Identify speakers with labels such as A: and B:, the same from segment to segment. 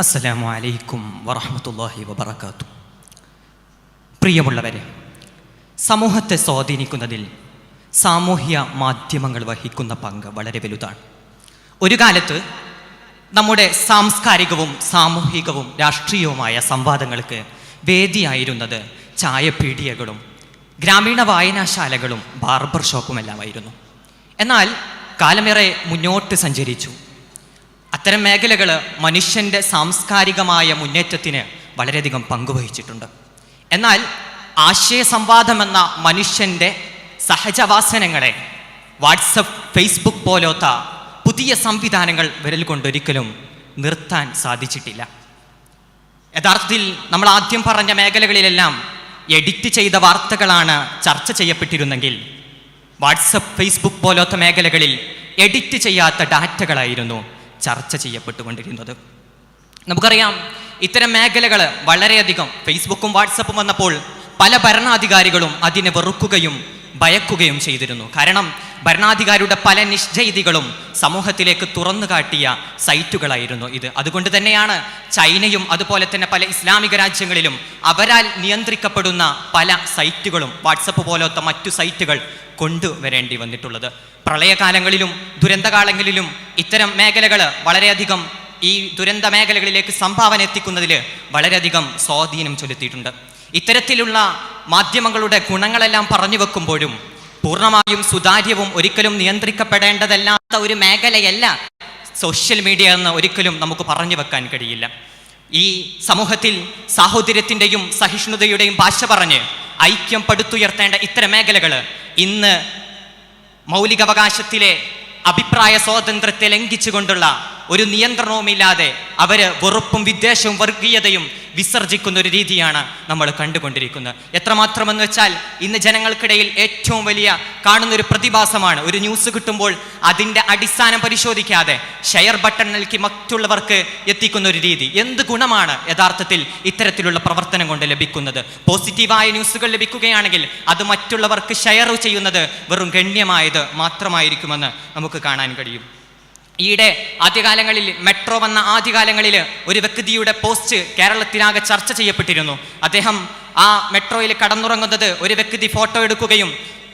A: അസ്സലാമു അലൈക്കും വറഹ്മത്തുള്ളാഹി വബറകാതുഹു. പ്രിയമുള്ളവരെ, സമൂഹത്തെ സ്വാധീനിക്കുന്നതിൽ സാമൂഹ്യ മാധ്യമങ്ങൾ വഹിക്കുന്ന പങ്ക് വളരെ വലുതാണ്. ഒരു കാലത്ത് നമ്മുടെ സാംസ്കാരികവും സാമൂഹികവും രാഷ്ട്രീയവുമായ സംവാദങ്ങൾക്ക് വേദിയായിരുന്നത് ചായപീടികകളും ഗ്രാമീണ വായനാശാലകളും ബാർബർ ഷോപ്പുമെല്ലാമായിരുന്നു. എന്നാൽ കാലമേറെ മുന്നോട്ട് സഞ്ചരിച്ചു. അത്തരം മേഖലകൾ മനുഷ്യൻ്റെ സാംസ്കാരികമായ മുന്നേറ്റത്തിന് വളരെയധികം പങ്കുവഹിച്ചിട്ടുണ്ട്. എന്നാൽ ആശയ സംവാദം എന്ന മനുഷ്യൻ്റെ സഹജവാസനങ്ങളെ വാട്സപ്പ്, ഫേസ്ബുക്ക് പോലത്തെ പുതിയ സംവിധാനങ്ങൾ വിരൽ കൊണ്ടൊരിക്കലും നിർത്താൻ സാധിച്ചിട്ടില്ല. യഥാർത്ഥത്തിൽ നമ്മൾ ആദ്യം പറഞ്ഞ മേഖലകളിലെല്ലാം എഡിറ്റ് ചെയ്ത വാർത്തകളാണ് ചർച്ച ചെയ്യപ്പെട്ടിരുന്നെങ്കിൽ വാട്സപ്പ്, ഫേസ്ബുക്ക് പോലത്തെ മേഖലകളിൽ എഡിറ്റ് ചെയ്യാത്ത ഡാറ്റകളായിരുന്നു ചർച്ച ചെയ്യപ്പെട്ടുകൊണ്ടിരുന്നത്. നമുക്കറിയാം, ഇത്തരം മേഖലകൾ വളരെയധികം ഫേസ്ബുക്കും വാട്സപ്പും വന്നപ്പോൾ പല ഭരണാധികാരികളും അതിനെ വെറുക്കുകയും ഭയക്കുകയും ചെയ്തിരുന്നു. കാരണം ഭരണാധികാരിയുടെ പല നിശ്ചയിതികളും സമൂഹത്തിലേക്ക് തുറന്നു കാട്ടിയ സൈറ്റുകളായിരുന്നു ഇത്. അതുകൊണ്ട് തന്നെയാണ് ചൈനയും അതുപോലെ തന്നെ പല ഇസ്ലാമിക രാജ്യങ്ങളിലും അവരാൽ നിയന്ത്രിക്കപ്പെടുന്ന പല സൈറ്റുകളും വാട്സപ്പ് പോലത്തെ മറ്റു സൈറ്റുകൾ കൊണ്ടുവരേണ്ടി വന്നിട്ടുള്ളത്. പ്രളയകാലങ്ങളിലും ദുരന്തകാലങ്ങളിലും ഇത്തരം മേഖലകൾ വളരെയധികം ഈ ദുരന്ത മേഖലകളിലേക്ക് സംഭാവന എത്തിക്കുന്നതിൽ വളരെയധികം സ്വാധീനം ചെലുത്തിയിട്ടുണ്ട്. ഇത്തരത്തിലുള്ള മാധ്യമങ്ങളുടെ ഗുണങ്ങളെല്ലാം പറഞ്ഞു വെക്കുമ്പോഴും പൂർണ്ണമായും സുതാര്യവും ഒരിക്കലും നിയന്ത്രിക്കപ്പെടേണ്ടതല്ലാത്ത ഒരു മേഖലയല്ല സോഷ്യൽ മീഡിയ എന്ന് ഒരിക്കലും നമുക്ക് പറഞ്ഞു വെക്കാൻ കഴിയില്ല. ഈ സമൂഹത്തിൽ സാഹോദര്യത്തിൻ്റെയും സഹിഷ്ണുതയുടെയും ഭാഷ പറഞ്ഞ് ഐക്യം പടുത്തുയർത്തേണ്ട ഇത്തരം മേഖലകൾ ഇന്ന് മൗലികാവകാശത്തിലെ അഭിപ്രായ സ്വാതന്ത്ര്യത്തെ ലംഘിച്ചുകൊണ്ടുള്ള ഒരു നിയന്ത്രണവുമില്ലാതെ അവര് വെറുപ്പും വിദ്വേഷവും വർഗീയതയും വിസർജിക്കുന്ന ഒരു രീതിയാണ് നമ്മൾ കണ്ടുകൊണ്ടിരിക്കുന്നത്. എത്രമാത്രമെന്ന് വെച്ചാൽ ഇന്ന് ജനങ്ങൾക്കിടയിൽ ഏറ്റവും വലിയ കാണുന്നൊരു പ്രതിഭാസമാണ്, ഒരു ന്യൂസ് കിട്ടുമ്പോൾ അതിൻ്റെ അടിസ്ഥാനം പരിശോധിക്കാതെ ഷെയർ ബട്ടൺ നൽകി മറ്റുള്ളവർക്ക് എത്തിക്കുന്ന ഒരു രീതി. എന്ത് ഗുണമാണ് യഥാർത്ഥത്തിൽ ഇത്തരത്തിലുള്ള പ്രവർത്തനം കൊണ്ട് ലഭിക്കുന്നത്? പോസിറ്റീവായ ന്യൂസുകൾ ലഭിക്കുകയാണെങ്കിൽ അത് മറ്റുള്ളവർക്ക് ഷെയർ ചെയ്യുന്നത് വെറും ഗണ്യമായത് മാത്രമായിരിക്കുമെന്ന് നമുക്ക് കാണാൻ കഴിയും. ഈയിടെ ആദ്യകാലങ്ങളിൽ മെട്രോ വന്ന ആദ്യകാലങ്ങളിൽ ഒരു വ്യക്തിയുടെ പോസ്റ്റ് കേരളത്തിലാകെ ചർച്ച ചെയ്യപ്പെട്ടിരുന്നു. അദ്ദേഹം ആ മെട്രോയിൽ കടന്നുറങ്ങുന്നത് ഒരു വ്യക്തി ഫോട്ടോ എടുക്കുകയും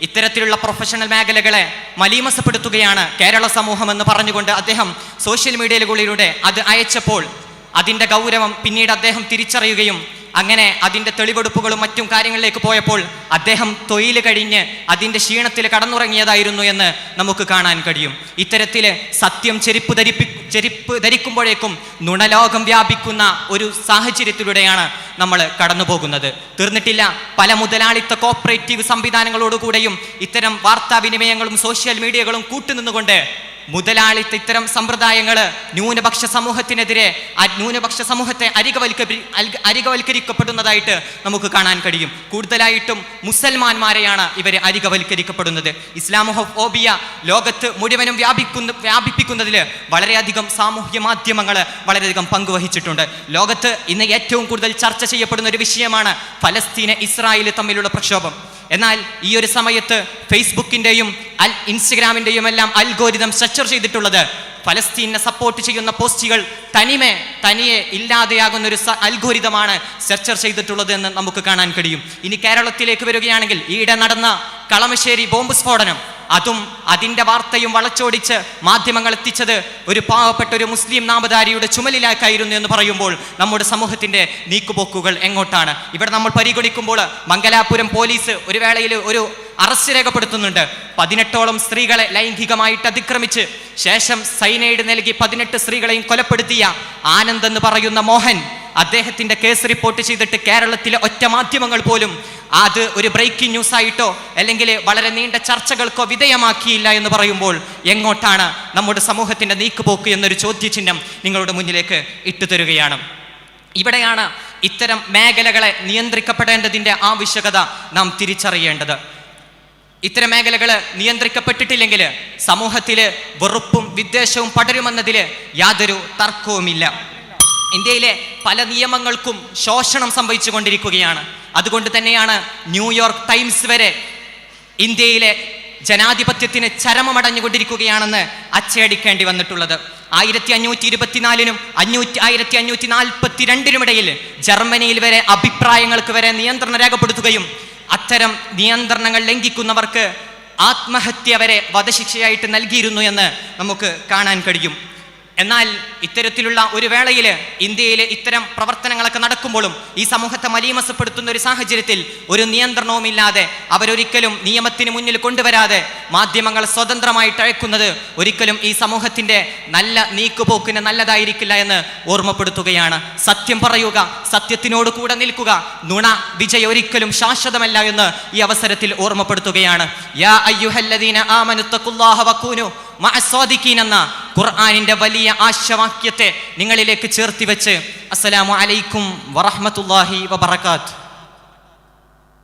A: ഇത്തരത്തിലുള്ള പ്രൊഫഷണൽ മേഖലകളെ മലീമസപ്പെടുത്തുകയാണ് കേരള സമൂഹം എന്ന് പറഞ്ഞുകൊണ്ട് അദ്ദേഹം സോഷ്യൽ മീഡിയകളിലൂടെ അത് അയച്ചപ്പോൾ അതിൻ്റെ ഗൗരവം പിന്നീട് അദ്ദേഹം തിരിച്ചറിയുകയും അങ്ങനെ അതിൻ്റെ തെളിവെടുപ്പുകളും മറ്റും കാര്യങ്ങളിലേക്ക് പോയപ്പോൾ അദ്ദേഹം തൊഴിൽ കഴിഞ്ഞ് അതിൻ്റെ ക്ഷീണത്തിൽ കടന്നുറങ്ങിയതായിരുന്നു എന്ന് നമുക്ക് കാണാൻ കഴിയും. ഇത്തരത്തിൽ സത്യം ചെരുപ്പ് ധരിക്കുമ്പോഴേക്കും നുണലോകം വ്യാപിക്കുന്ന ഒരു സാഹചര്യത്തിലൂടെയാണ് നമ്മൾ കടന്നു പോകുന്നത്. തീർന്നിട്ടില്ല. പല മുതലാളിത്ത കോപ്പറേറ്റീവ് സംവിധാനങ്ങളോടുകൂടെയും ഇത്തരം വാർത്താവിനിമയങ്ങളും സോഷ്യൽ മീഡിയകളും കൂട്ടുനിന്നുകൊണ്ട് മുതലാളിത്ത ഇത്തരം സമ്പ്രദായങ്ങൾ ന്യൂനപക്ഷ സമൂഹത്തിനെതിരെ ന്യൂനപക്ഷ സമൂഹത്തെ അരികവൽക്കരിക്കപ്പെടുന്നതായിട്ട് നമുക്ക് കാണാൻ കഴിയും. കൂടുതലായിട്ടും മുസൽമാന്മാരെയാണ് ഇവർ അരികവൽക്കരിക്കപ്പെടുന്നത്. ഇസ്ലാമോഫോബിയ ലോകത്ത് മുഴുവനും വ്യാപിപ്പിക്കുന്നതിൽ വളരെയധികം സാമൂഹ്യ മാധ്യമങ്ങൾ വളരെയധികം പങ്കുവഹിച്ചിട്ടുണ്ട്. ലോകത്ത് ഇന്ന് ഏറ്റവും കൂടുതൽ ചർച്ച ചെയ്യപ്പെടുന്ന ഒരു വിഷയമാണ് ഫലസ്തീന് ഇസ്രായേൽ തമ്മിലുള്ള പ്രക്ഷോഭം. എന്നാൽ ഈ ഒരു സമയത്ത് ഫേസ്ബുക്കിൻ്റെയും ഇൻസ്റ്റഗ്രാമിൻ്റെയും എല്ലാം അൽഗോരിതം സ്ട്രക്ചർ ചെയ്തിട്ടുള്ളത് ഫലസ്തീനെ സപ്പോർട്ട് ചെയ്യുന്ന പോസ്റ്റുകൾ തനിയെ ഇല്ലാതെയാകുന്ന ഒരു അൽഗോരിതമാണ് സ്ട്രക്ചർ ചെയ്തിട്ടുള്ളത് എന്ന് നമുക്ക് കാണാൻ കഴിയും. ഇനി കേരളത്തിലേക്ക് വരികയാണെങ്കിൽ ഈയിടെ നടന്ന കളമശ്ശേരി ബോംബ് സ്ഫോടനം, അതും അതിൻ്റെ വാർത്തയും വളച്ചോടിച്ച് മാധ്യമങ്ങൾ എത്തിച്ചത് ഒരു പാവപ്പെട്ട ഒരു മുസ്ലിം നാമധാരിയുടെ ചുമലിലാക്കായിരുന്നു എന്ന് പറയുമ്പോൾ നമ്മുടെ സമൂഹത്തിൻ്റെ നീക്കുപോക്കുകൾ എങ്ങോട്ടാണ്? ഇവിടെ നമ്മൾ പരിഗണിക്കുമ്പോൾ മംഗലാപുരം പോലീസ് ഒരു വേളയിൽ ഒരു അറസ്റ്റ് രേഖപ്പെടുത്തുന്നുണ്ട്. 18ഓളം സ്ത്രീകളെ ലൈംഗികമായിട്ട് അതിക്രമിച്ച് ശേഷം സൈനൈഡ് നൽകി 18 സ്ത്രീകളെയും കൊലപ്പെടുത്തിയ ആനന്ദ് എന്ന് പറയുന്ന മോഹൻ, അദ്ദേഹത്തിന്റെ കേസ് റിപ്പോർട്ട് ചെയ്തിട്ട് കേരളത്തിലെ ഒറ്റ മാധ്യമങ്ങൾ പോലും അത് ഒരു ബ്രേക്കിംഗ് ന്യൂസ് ആയിട്ടോ അല്ലെങ്കിൽ വളരെ നീണ്ട ചർച്ചകൾക്കോ വിധേയമാക്കിയില്ല എന്ന് പറയുമ്പോൾ എങ്ങോട്ടാണ് നമ്മുടെ സമൂഹത്തിന്റെ നീക്കുപോക്ക് എന്നൊരു ചോദ്യചിഹ്നം നിങ്ങളുടെ മുന്നിലേക്ക് ഇട്ടുതരുകയാണ്. ഇവിടെയാണ് ഇത്തരം മേഖലകളെ നിയന്ത്രിക്കപ്പെടേണ്ടതിൻ്റെ ആവശ്യകത നാം തിരിച്ചറിയേണ്ടത്. ഇത്തരം മേഖലകൾ നിയന്ത്രിക്കപ്പെട്ടിട്ടില്ലെങ്കിൽ സമൂഹത്തിൽ വെറുപ്പും വിദ്വേഷവും പടരുമെന്നതിൽ യാതൊരു തർക്കവുമില്ല. ഇന്ത്യയിലെ പല നിയമങ്ങൾക്കും ശോഷണം സംഭവിച്ചു കൊണ്ടിരിക്കുകയാണ്. അതുകൊണ്ട് തന്നെയാണ് ന്യൂയോർക്ക് ടൈംസ് വരെ ഇന്ത്യയിലെ ജനാധിപത്യത്തിന് ചരമമടഞ്ഞുകൊണ്ടിരിക്കുകയാണെന്ന് അച്ചയടിക്കേണ്ടി വന്നിട്ടുള്ളത്. 1524 1542 ഇടയിൽ ജർമ്മനിയിൽ വരെ അഭിപ്രായങ്ങൾക്ക് വരെ നിയന്ത്രണം രേഖപ്പെടുത്തുകയും അത്തരം നിയന്ത്രണങ്ങൾ ലംഘിക്കുന്നവർക്ക് ആത്മഹത്യ വരെ വധശിക്ഷയായിട്ട് നൽകിയിരുന്നു എന്ന് നമുക്ക് കാണാൻ കഴിയും. എന്നാൽ ഇത്തരത്തിലുള്ള ഒരു വേളയിൽ ഇന്ത്യയിലെ ഇത്തരം പ്രവർത്തനങ്ങളൊക്കെ നടക്കുമ്പോഴും ഈ സമൂഹത്തെ മലീമസപ്പെടുത്തുന്ന ഒരു സാഹചര്യത്തിൽ ഒരു നിയന്ത്രണവുമില്ലാതെ അവരൊരിക്കലും നിയമത്തിന് മുന്നിൽ കൊണ്ടുവരാതെ മാധ്യമങ്ങൾ സ്വതന്ത്രമായിട്ട് അയക്കുന്നത് ഒരിക്കലും ഈ സമൂഹത്തിന്റെ നല്ല നീക്കുപോക്കിന് നല്ലതായിരിക്കില്ല എന്ന് ഓർമ്മപ്പെടുത്തുകയാണ്. സത്യം പറയുക, സത്യത്തിനോട് കൂടെ നിൽക്കുക, നുണ വിജയം ഒരിക്കലും ശാശ്വതമല്ല എന്ന് ഈ അവസരത്തിൽ ഓർമ്മപ്പെടുത്തുകയാണ്. യാ അയ്യുഹല്ലദീന ആമനുത്തഖുല്ലാഹ വകൂനു മഅസ്സാദിഖീൻ എന്ന ഖുർആനിന്റെ വലിയ ആശയവാക്യത്തെ നിങ്ങളിലേക്ക് ചേർത്തി വെച്ച് അസ്സലാമു അലൈക്കും വറഹ്മത്തുള്ളാഹി വബറകാതുഹു.